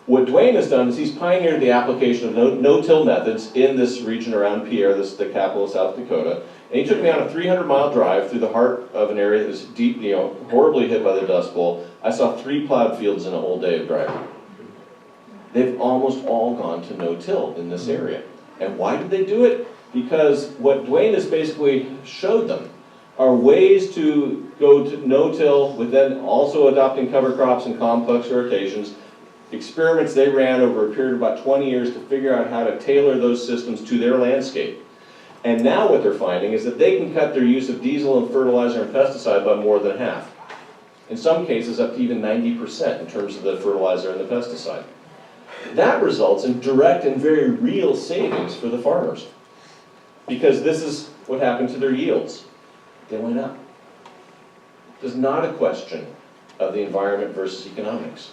What Dwayne has done is he's pioneered the application of no-till methods in this region around Pierre, this is the capital of South Dakota. And he took me on a 300-mile drive through the heart of an area that was deep, horribly hit by the Dust Bowl. I saw 3 plowed fields in a whole day of driving. They've almost all gone to no-till in this area. And why did they do it? Because what Dwayne has basically showed them are ways to go to no-till with then also adopting cover crops and complex rotations, experiments they ran over a period of about 20 years to figure out how to tailor those systems to their landscape. And now what they're finding is that they can cut their use of diesel and fertilizer and pesticide by more than half. In some cases up to even 90% in terms of the fertilizer and the pesticide. That results in direct and very real savings for the farmers. Because this is what happened to their yields. They went up. There's not a question of the environment versus economics.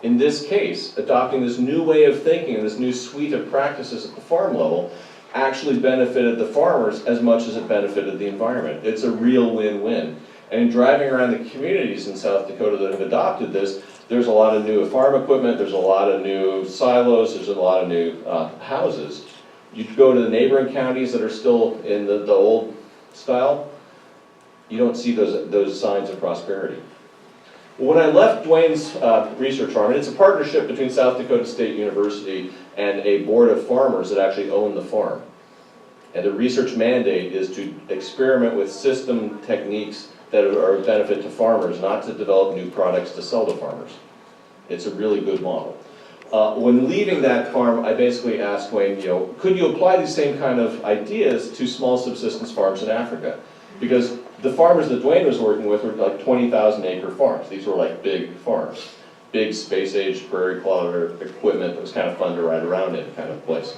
In this case, adopting this new way of thinking and this new suite of practices at the farm level actually benefited the farmers as much as it benefited the environment. It's a real win-win. And in driving around the communities in South Dakota that have adopted this, there's a lot of new farm equipment, there's a lot of new silos, there's a lot of new houses. You go to the neighboring counties that are still in the old style, you don't see those signs of prosperity. When I left Dwayne's research farm, and it's a partnership between South Dakota State University and a board of farmers that actually own the farm. And the research mandate is to experiment with system techniques that are of benefit to farmers, not to develop new products to sell to farmers. It's a really good model. When leaving that farm, I basically asked Dwayne, could you apply these same kind of ideas to small subsistence farms in Africa? Because the farmers that Dwayne was working with were like 20,000 acre farms. These were like big farms. Big space-age prairie plotter equipment that was kind of fun to ride around in kind of place.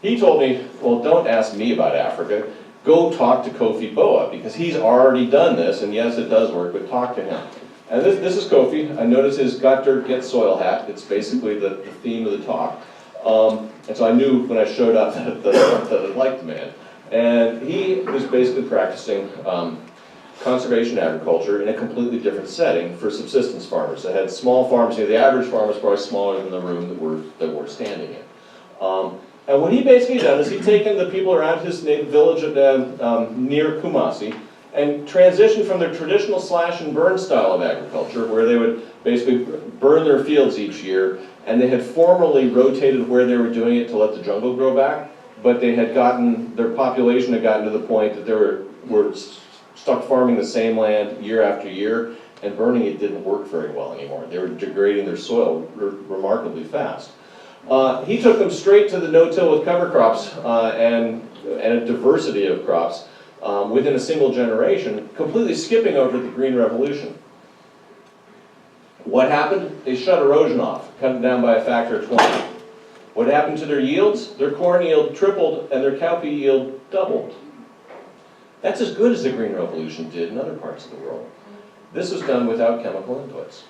He told me, well, don't ask me about Africa. Go talk to Kofi Boa, because he's already done this, and yes, it does work, but talk to him. And this is Kofi. I noticed his Got Dirt, Get Soil hat. It's basically the theme of the talk. And so I knew when I showed up that I liked the man. And he was basically practicing conservation agriculture in a completely different setting for subsistence farmers that had small farms. The average farm was probably smaller than the room that we're standing in. And what he basically done is he'd taken the people around his native village near Kumasi and transitioned from their traditional slash and burn style of agriculture, where they would basically burn their fields each year, and they had formerly rotated where they were doing it to let the jungle grow back, but they had their population had gotten to the point that they were stuck farming the same land year after year, and burning it didn't work very well anymore. They were degrading their soil remarkably fast. He took them straight to the no-till with cover crops and a diversity of crops within a single generation, completely skipping over the Green Revolution. What happened? They shut erosion off, cut it down by a factor of 20. What happened to their yields? Their corn yield tripled and their cowpea yield doubled. That's as good as the Green Revolution did in other parts of the world. This was done without chemical inputs.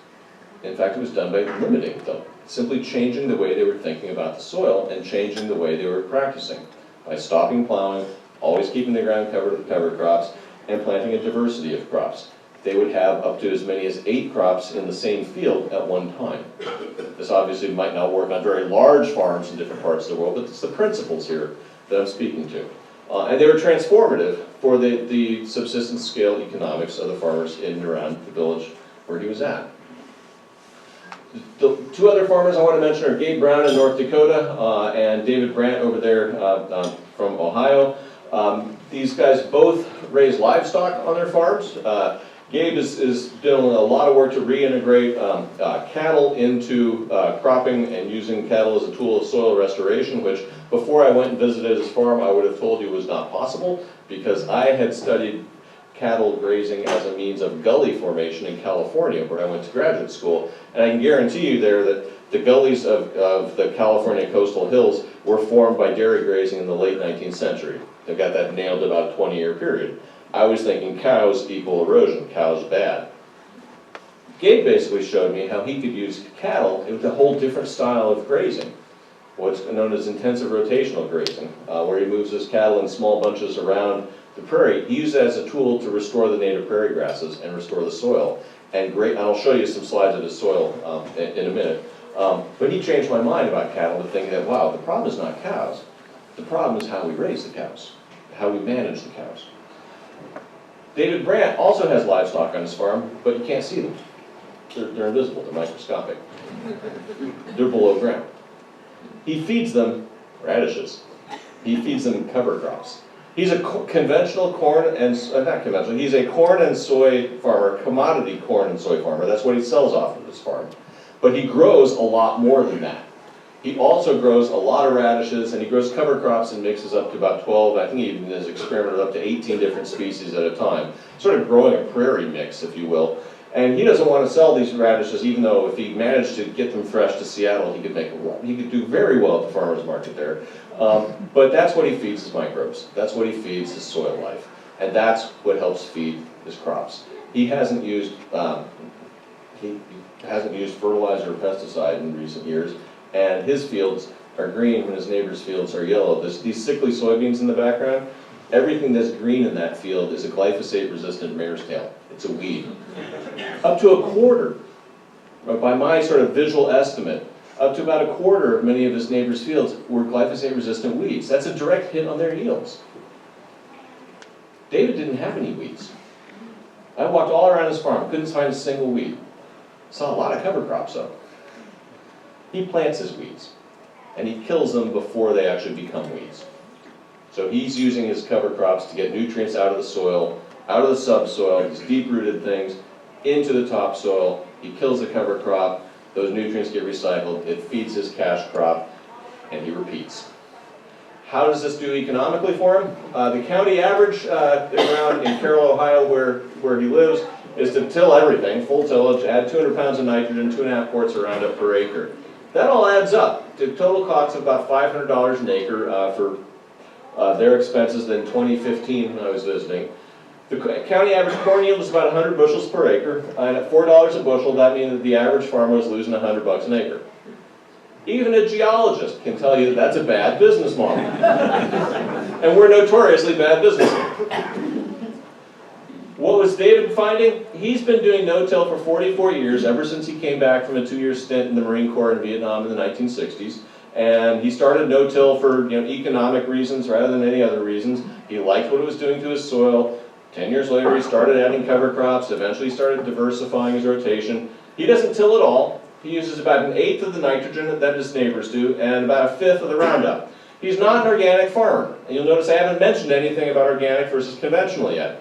In fact, it was done by limiting them, simply changing the way they were thinking about the soil and changing the way they were practicing by stopping plowing, always keeping the ground covered with cover crops, and planting a diversity of crops. They would have up to as many as 8 crops in the same field at one time. This obviously might not work on very large farms in different parts of the world, but it's the principles here that I'm speaking to. And they were transformative for the subsistence scale economics of the farmers in and around the village where he was at. The 2 other farmers I want to mention are Gabe Brown in North Dakota and David Brandt over there from Ohio. These guys both raise livestock on their farms. Gabe is doing a lot of work to reintegrate cattle into cropping and using cattle as a tool of soil restoration, which before I went and visited his farm I would have told you was not possible, because I had studied cattle grazing as a means of gully formation in California, where I went to graduate school. And I can guarantee you there that the gullies of the California coastal hills were formed by dairy grazing in the late 19th century. They've got that nailed about a 20-year period. I was thinking cows equal erosion, cows bad. Gabe basically showed me how he could use cattle with a whole different style of grazing, what's known as intensive rotational grazing, where he moves his cattle in small bunches around the prairie. He used that as a tool to restore the native prairie grasses and restore the soil. And I'll show you some slides of his soil in a minute. But he changed my mind about cattle to think that, wow, the problem is not cows. The problem is how we raise the cows, how we manage the cows. David Brandt also has livestock on his farm, but you can't see them. They're invisible, they're microscopic. They're below ground. He feeds them radishes. He feeds them cover crops. He's a conventional corn and, not conventional, he's a corn and soy farmer, commodity corn and soy farmer. That's what he sells off of his farm. But he grows a lot more than that. He also grows a lot of radishes, and he grows cover crops and mixes up to about 12, I think he even has experimented up to 18 different species at a time. Sort of growing a prairie mix, if you will. And he doesn't want to sell these radishes, even though if he managed to get them fresh to Seattle, he could do very well at the farmer's market there. But that's what he feeds his microbes. That's what he feeds his soil life. And that's what helps feed his crops. He hasn't used fertilizer or pesticide in recent years, and his fields are green when his neighbor's fields are yellow. These sickly soybeans in the background, everything that's green in that field is a glyphosate-resistant mare's tail. It's a weed. Up to a quarter, by my sort of visual estimate, up to about a quarter of many of his neighbors' fields were glyphosate-resistant weeds. That's a direct hit on their yields. David didn't have any weeds. I walked all around his farm, couldn't find a single weed. Saw a lot of cover crops though. He plants his weeds, and he kills them before they actually become weeds. So he's using his cover crops to get nutrients out of the soil, out of the subsoil, these deep-rooted things, into the topsoil. He kills the cover crop, those nutrients get recycled, it feeds his cash crop, and he repeats. How does this do economically for him? The county average around in Carroll, Ohio, where he lives, is to till everything, full tillage, add 200 pounds of nitrogen, 2.5 quarts of Roundup per acre. That all adds up to total cost of about $500 an acre for their expenses in 2015 when I was visiting. The county average corn yield is about 100 bushels per acre, and at $4 a bushel, that means that the average farmer was losing $100 an acre. Even a geologist can tell you that that's a bad business model. And we're notoriously bad businessmen. What was David finding? He's been doing no-till for 44 years, ever since he came back from a 2-year stint in the Marine Corps in Vietnam in the 1960s. And he started no-till for economic reasons rather than any other reasons. He liked what it was doing to his soil. 10 years later, he started adding cover crops. Eventually, he started diversifying his rotation. He doesn't till at all. He uses about 1/8 of the nitrogen that his neighbors do, and about 1/5 of the Roundup. He's not an organic farmer. And you'll notice I haven't mentioned anything about organic versus conventional yet.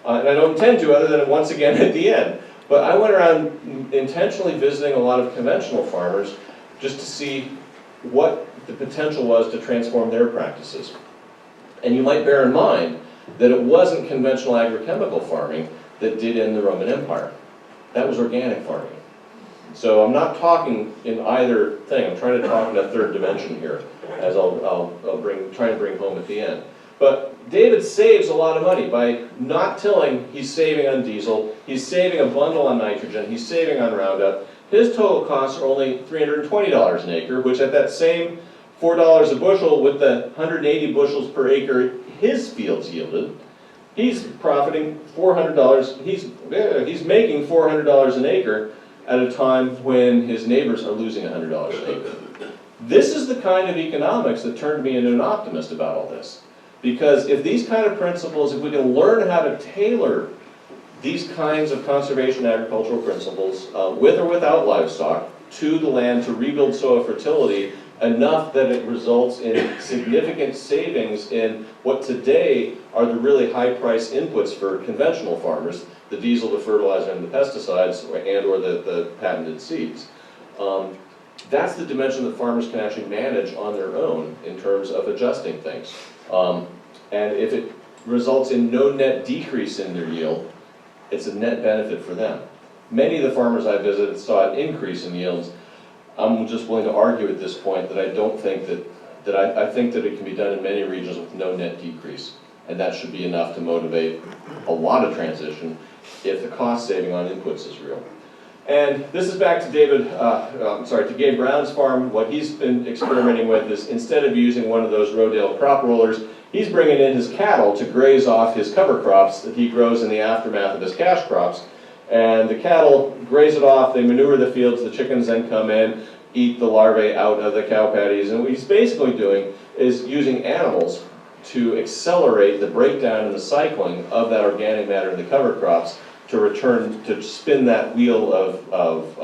And I don't intend to, other than once again at the end. But I went around intentionally visiting a lot of conventional farmers just to see what the potential was to transform their practices. And you might bear in mind that it wasn't conventional agrochemical farming that did end the Roman Empire. That was organic farming. So I'm not talking in either thing. I'm trying to talk in a third dimension here, as I'll try and bring home at the end. But David saves a lot of money. By not tilling, he's saving on diesel, he's saving a bundle on nitrogen, he's saving on Roundup. His total costs are only $320 an acre, which at that same $4 a bushel with the 180 bushels per acre his fields yielded, he's profiting $400, he's making $400 an acre at a time when his neighbors are losing $100 an acre. This is the kind of economics that turned me into an optimist about all this. Because if these kind of principles, if we can learn how to tailor these kinds of conservation agricultural principles, with or without livestock, to the land to rebuild soil fertility, enough that it results in significant savings in what today are the really high-priced inputs for conventional farmers, the diesel, the fertilizer, and the pesticides, and or the patented seeds. That's the dimension that farmers can actually manage on their own in terms of adjusting things. And if it results in no net decrease in their yield, it's a net benefit for them. Many of the farmers I visited saw an increase in yields. I'm just willing to argue at this point that I don't think I think that it can be done in many regions with no net decrease. And that should be enough to motivate a lot of transition if the cost saving on inputs is real. And this is back to to Gabe Brown's farm. What he's been experimenting with is, instead of using one of those Rodale crop rollers, he's bringing in his cattle to graze off his cover crops that he grows in the aftermath of his cash crops. And the cattle graze it off, they manure the fields, the chickens then come in, eat the larvae out of the cow patties. And what he's basically doing is using animals to accelerate the breakdown and the cycling of that organic matter in the cover crops to return, to spin that wheel of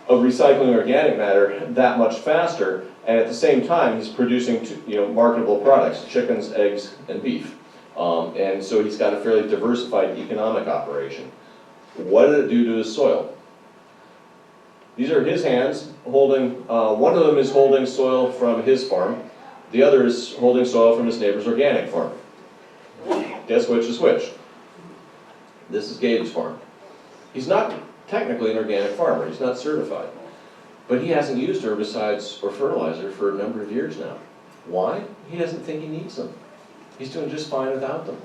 recycling organic matter that much faster, and at the same time he's producing marketable products, chickens, eggs, and beef. And so he's got a fairly diversified economic operation. What did it do to his soil? These are his hands holding, one of them is holding soil from his farm, the other is holding soil from his neighbor's organic farm. Guess which is which? This is Gabe's farm. He's not technically an organic farmer, he's not certified. But he hasn't used herbicides or fertilizer for a number of years now. Why? He doesn't think he needs them. He's doing just fine without them.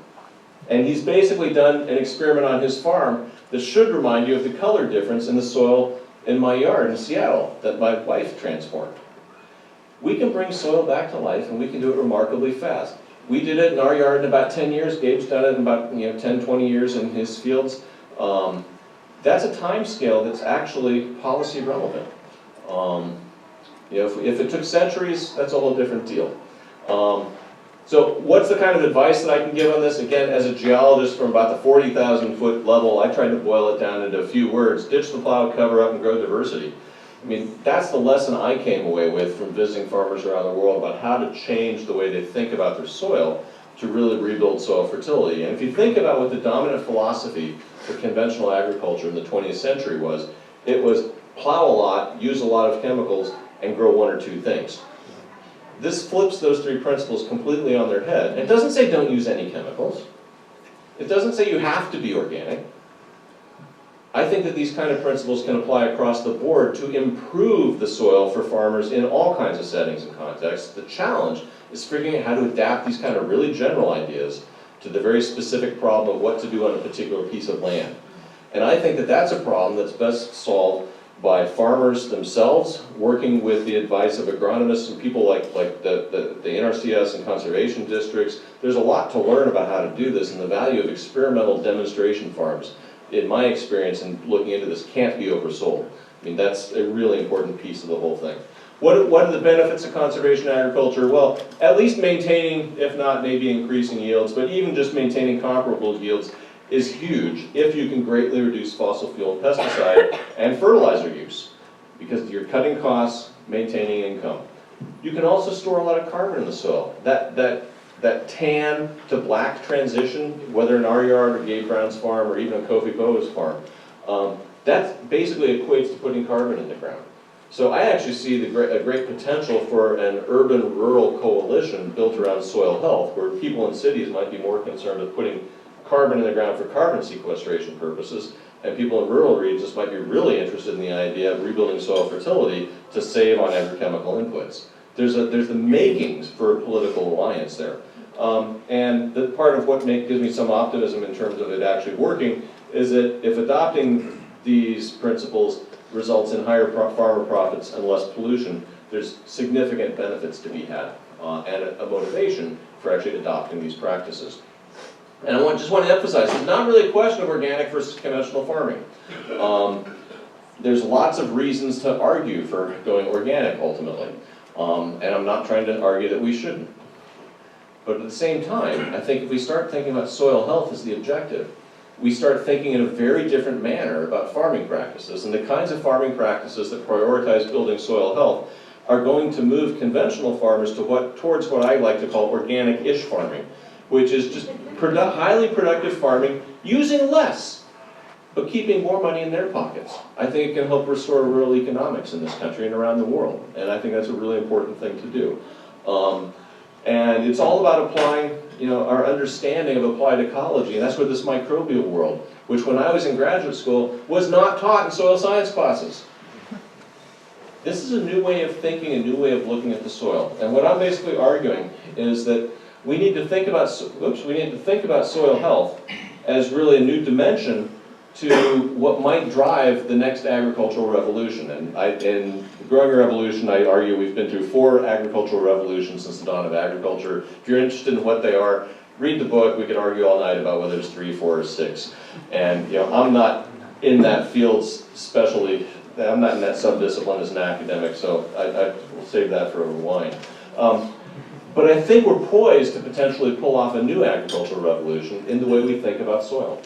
And he's basically done an experiment on his farm that should remind you of the color difference in the soil in my yard in Seattle that my wife transformed. We can bring soil back to life, and we can do it remarkably fast. We did it in our yard in about 10 years. Gabe's done it in about 10, 20 years in his fields. That's a time scale that's actually policy relevant. If it took centuries, that's a whole different deal. So what's the kind of advice that I can give on this? Again, as a geologist from about the 40,000 foot level, I tried to boil it down into a few words. Ditch the plow, cover up, and grow diversity. I mean, that's the lesson I came away with from visiting farmers around the world about how to change the way they think about their soil to really rebuild soil fertility. And if you think about what the dominant philosophy for conventional agriculture in the 20th century was, it was plow a lot, use a lot of chemicals, and grow one or two things. This flips those three principles completely on their head. It doesn't say don't use any chemicals. It doesn't say you have to be organic. I think that these kind of principles can apply across the board to improve the soil for farmers in all kinds of settings and contexts. The challenge is figuring out how to adapt these kind of really general ideas to the very specific problem of what to do on a particular piece of land. And I think that that's a problem that's best solved by farmers themselves, working with the advice of agronomists and people like the NRCS and conservation districts. There's a lot to learn about how to do this, and the value of experimental demonstration farms, in my experience in looking into this, can't be oversold. I mean, that's a really important piece of the whole thing. What are the benefits of conservation agriculture? Well, at least maintaining, if not maybe increasing yields, but even just maintaining comparable yields is huge if you can greatly reduce fossil fuel and pesticide and fertilizer use, because you're cutting costs, maintaining income. You can also store a lot of carbon in the soil. That tan to black transition, whether in our yard or Gabe Brown's farm or even Kofi Bo's farm, that basically equates to putting carbon in the ground. So I actually see a great potential for an urban-rural coalition built around soil health, where people in cities might be more concerned with putting carbon in the ground for carbon sequestration purposes, and people in rural regions might be really interested in the idea of rebuilding soil fertility to save on agrochemical inputs. There's the makings for a political alliance there. And the part of what gives me some optimism in terms of it actually working is that if adopting these principles results in higher farmer profits and less pollution, there's significant benefits to be had and a motivation for actually adopting these practices. And I just want to emphasize, it's not really a question of organic versus conventional farming. There's lots of reasons to argue for going organic ultimately. And I'm not trying to argue that we shouldn't. But at the same time, I think if we start thinking about soil health as the objective, we start thinking in a very different manner about farming practices. And the kinds of farming practices that prioritize building soil health are going to move conventional farmers towards what I like to call organic-ish farming, which is just highly productive farming using less, but keeping more money in their pockets. I think it can help restore rural economics in this country and around the world, and I think that's a really important thing to do. And it's all about applying, our understanding of applied ecology, and that's where this microbial world, which when I was in graduate school was not taught in soil science classes. This is a new way of thinking, a new way of looking at the soil. And what I'm basically arguing is that we need to think about soil health as really a new dimension to what might drive the next agricultural revolution. And in the growing revolution, I argue we've been through 4 agricultural revolutions since the dawn of agriculture. If you're interested in what they are, read the book. We could argue all night about whether it's 3, 4, or 6. And I'm not in that field especially. I'm not in that sub-discipline as an academic, so I will save that for over wine. But I think we're poised to potentially pull off a new agricultural revolution in the way we think about soil.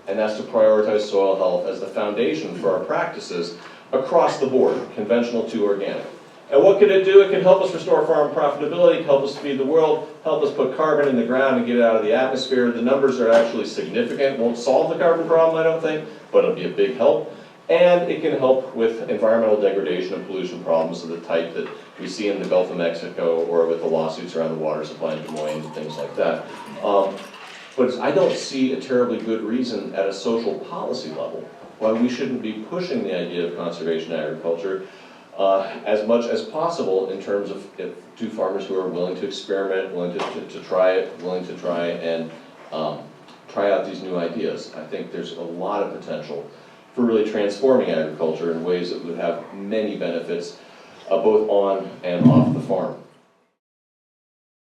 And that's to prioritize soil health as the foundation for our practices across the board, conventional to organic. And what can it do? It can help us restore farm profitability, help us feed the world, help us put carbon in the ground and get it out of the atmosphere. The numbers are actually significant. Won't solve the carbon problem, I don't think, but it'll be a big help. And it can help with environmental degradation and pollution problems of the type that we see in the Gulf of Mexico or with the lawsuits around the water supply in Des Moines and things like that. But I don't see a terribly good reason at a social policy level why we shouldn't be pushing the idea of conservation agriculture as much as possible in terms of to farmers who are willing to experiment, willing to try it, willing to try and try out these new ideas. I think there's a lot of potential for really transforming agriculture in ways that would have many benefits both on and off the farm.